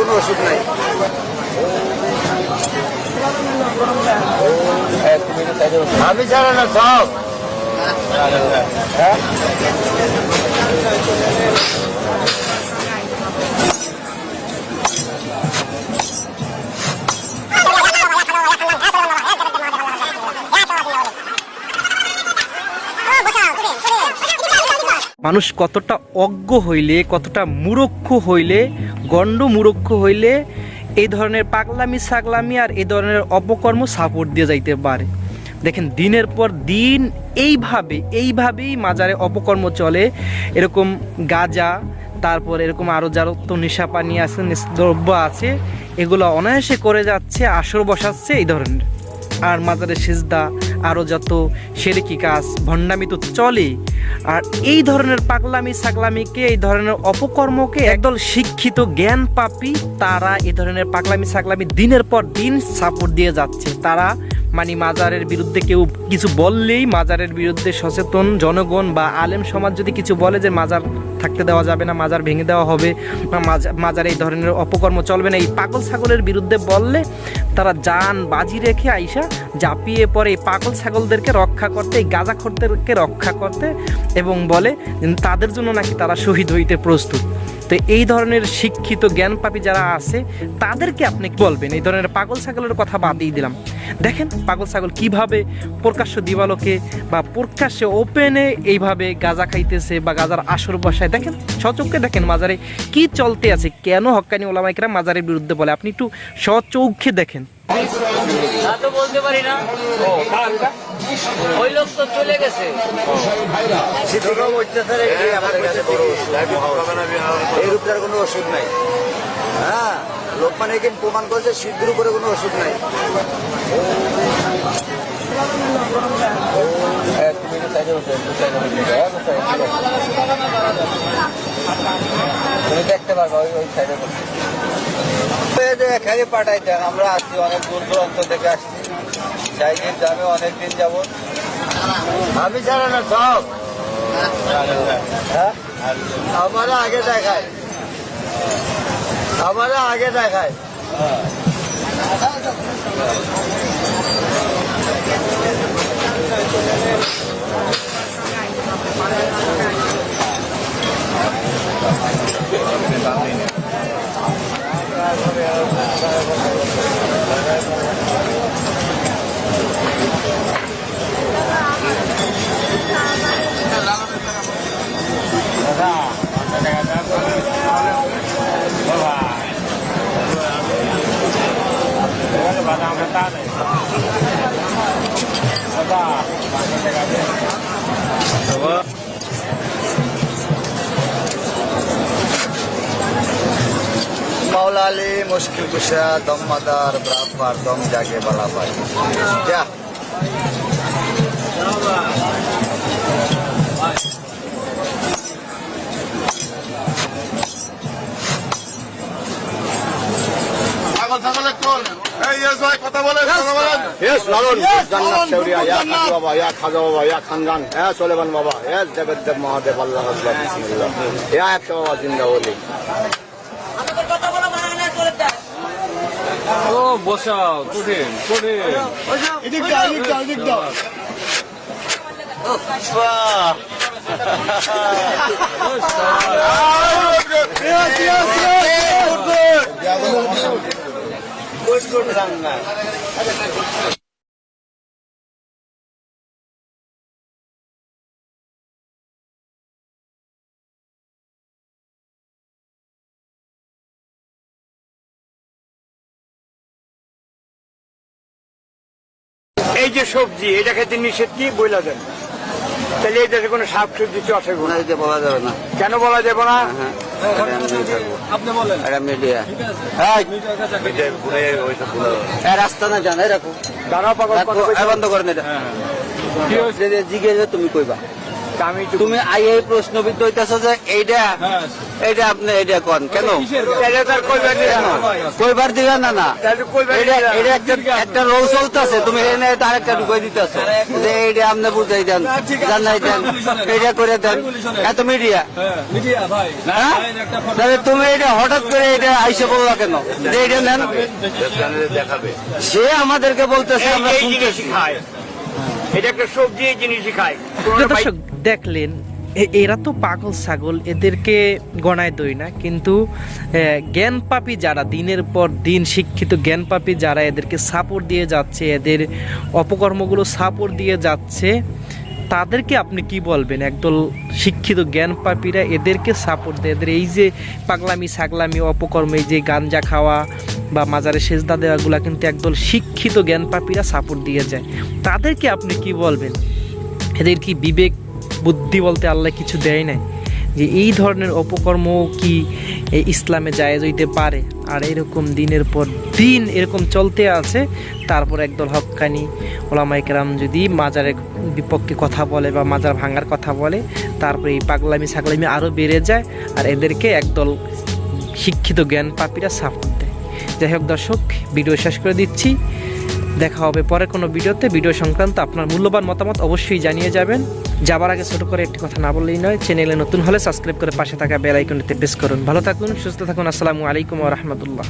কোনো ওষুধ নাই। আমি ছাড়া না সব মানুষ কতটা অজ্ঞ হইলে, কতটা মূর্খ হইলে, গণ্ড মূর্খ হইলে এই ধরনের পাগলামি ছাগলামি আর এই ধরনের অপকর্ম সাপোর্ট দিয়ে যাইতে পারে। দেখেন দিনের পর দিন এইভাবেই মাজারে অপকর্ম চলে। এরকম গাঁজা, তারপর এরকম আরও যারা তো নেশা পানি আছে, দ্রব্য আছে, এগুলো অনায়াসে করে যাচ্ছে, আসর বসাচ্ছে এই ধরনের। আর মাজারের সিজদা, আরও যত শিরকি কাজ ভণ্ডামি তো চলে। আর এই ধরনের পাগলামি ছাগলামিকে, এই ধরনের অপকর্মকে একদল শিক্ষিত জ্ঞান পাপী তারা এই ধরনের পাগলামি ছাগলামি দিনের পর দিন সাপোর্ট দিয়ে যাচ্ছে। তারা মানে মাজারের বিরুদ্ধে কেউ কিছু বললেই, মাজারের বিরুদ্ধে সচেতন জনগণ বা আলেম সমাজ যদি কিছু বলে যে মাজার থাকতে দেওয়া যাবে না, মাজার ভেঙে দেওয়া হবে, বা মাজারে এই ধরনের অপকর্ম চলবে না, এই পাগল ছাগলের বিরুদ্ধে বললে তারা জান বাজি রেখে আইসা ঝাঁপিয়ে পড়ে এই পাগল ছাগলদেরকে রক্ষা করতে, এই গাঁজাখোরদেরকে রক্ষা করতে, এবং বলে তাদের জন্য নাকি তারা শহীদ হইতে প্রস্তুত। তো এই ধরনের শিক্ষিত জ্ঞানপাপী যারা আছে তাদেরকে আপনি বলবেন? এই ধরনের পাগল ছাগলের কথা বাদই দিলাম। দেখেন পাগল ছাগল কিভাবে প্রকাশ্য দিবালোকে বা প্রকাশ্যে ওপেনে এইভাবে গাঁজা খাইতেছে বা গাঁজার আসর বসায়। দেখেন সচক্ষে দেখেন মাজারে কি চলতে আছে, কেন হক্কানি ওলামা ইকরাম মাজারের বিরুদ্ধে বলে, আপনি একটু সচক্ষে দেখেন। বলতে পারি না, ওই লোক তো চলে গেছে। এর উপরে কোনো ওষুধ নাই। হ্যাঁ, লোকমান এখানে প্রমাণ করেছে সিদ্ধের উপরে কোনো ওষুধ নাই। তুমি দেখতে পারবা ওই সাইডে এখানে পাঠাই দেন। আমরা আসছি অনেক দূর দূরান্ত থেকে আসছি, সাইকেল যাবে অনেকদিন যাব। আমি ছাড়া না সব আমারা আগে দেখায়, আমারা আগে দেখায়। मौला अली मुश्किल कुशा दम मदार बराबर दम जाके बला भाई क्या কথা বলে বাবা, ইয়া খাজা বাবা, ইয়া খানজান, হ্যাঁ সোলেমান বাবা, হ্যাঁ জগদ্দেব মহাদেব আল্লাহ আকবার বিসমিল্লাহ, ইয়া একটা বাবা জিন্দা বলি। ও বসাও, কঠিন কঠিন। এই যে সবজি, এটা খেতে নিষেধ কি বইলা দেন? তাহলে এই দেশে কোনো শাক সবজি চষে বলা যাবে না। কেন বলা যাবে না? আপনি বলেন। রাস্তা না জানাই রাখো, বন্ধ করেন এটা। জিজ্ঞেস তুমি কইবা আমি তো তুমি এই প্রশ্নবিদ্ধ হইতেছ যে এইটা হ্যাঁ এইটা আপনি এইটা কোন কেন কিসের তাহলে তার কইবার দিবে না কইবার দিবে না না তাহলে কইবার এটা দিবে না। এটা একটা রোল চলতেছে তুমি এনে তার একটা ঢুকাই দিতেছ যে এইটা আপনি বুঝাই দেন জানাই দেন এইটা করে দেন এত মিডিয়া হ্যাঁ মিডিয়া ভাই হ্যাঁ তাহলে তুমি এটা হঠাৎ করে এটা আইসে বললা কেন যে এইটা নেন সে আমাদেরকে বলতেছে আমরা এই জিনিসই শুনতেছি খায় এটা একটা সবজি এই জিনিসই খায় প্রিয় দর্শক দেখলেন এরা তো পাগল ছাগল, এদেরকে গণায় দই না, কিন্তু জ্ঞান পাপী যারা দিনের পর দিন শিক্ষিত জ্ঞান পাপী যারা এদেরকে সাপোর্ট দিয়ে যাচ্ছে, এদের অপকর্মগুলো সাপোর্ট দিয়ে যাচ্ছে, তাদেরকে আপনি কি বলবেন? একদল শিক্ষিত জ্ঞান পাপীরা এদেরকে সাপোর্ট দেয়, এদের এই যে পাগলামি ছাগলামি অপকর্ম, এই যে গাঞ্জা খাওয়া বা মাজারে সেজদা দেওয়াগুলা কিন্তু একদল শিক্ষিত জ্ঞান পাপীরা সাপোর্ট দিয়ে যায়। তাদেরকে আপনি কি বলবেন? এদের কি বিবেক বুদ্ধি বলতে আল্লাহ কিছু দেয় নাই যে এই ধরনের অপকর্ম কি ইসলামে জায়েজ হইতে পারে? আর এরকম দিনের পর দিন এরকম চলতে আছে, তারপর একদল হক্কানি ওলামায়ে কেরাম যদি মাজারের বিপক্ষে কথা বলে বা মাজার ভাঙার কথা বলে, তারপরে এই পাগলামি ছাগলামি আরও বেড়ে যায়, আর এদেরকে একদল শিক্ষিত জ্ঞান পাপীরা সাপোর্ট দেয়। যাই হোক দর্শক, ভিডিও শেষ করে দিচ্ছি, দেখা হবে পরে কোনো ভিডিওতে। ভিডিও সংক্রান্ত আপনার মূল্যবান মতামত অবশ্যই জানিয়ে যাবেন। যাবার আগে ছোট করে একটি কথা না বললেই নয়, চ্যানেলে নতুন হলে সাবস্ক্রাইব করে পাশে থাকা বেল আইকনটিতে প্রেস করুন। ভালো থাকুন, সুস্থ থাকুন। আসসালামু আলাইকুম ওয়া রাহমাতুল্লাহ।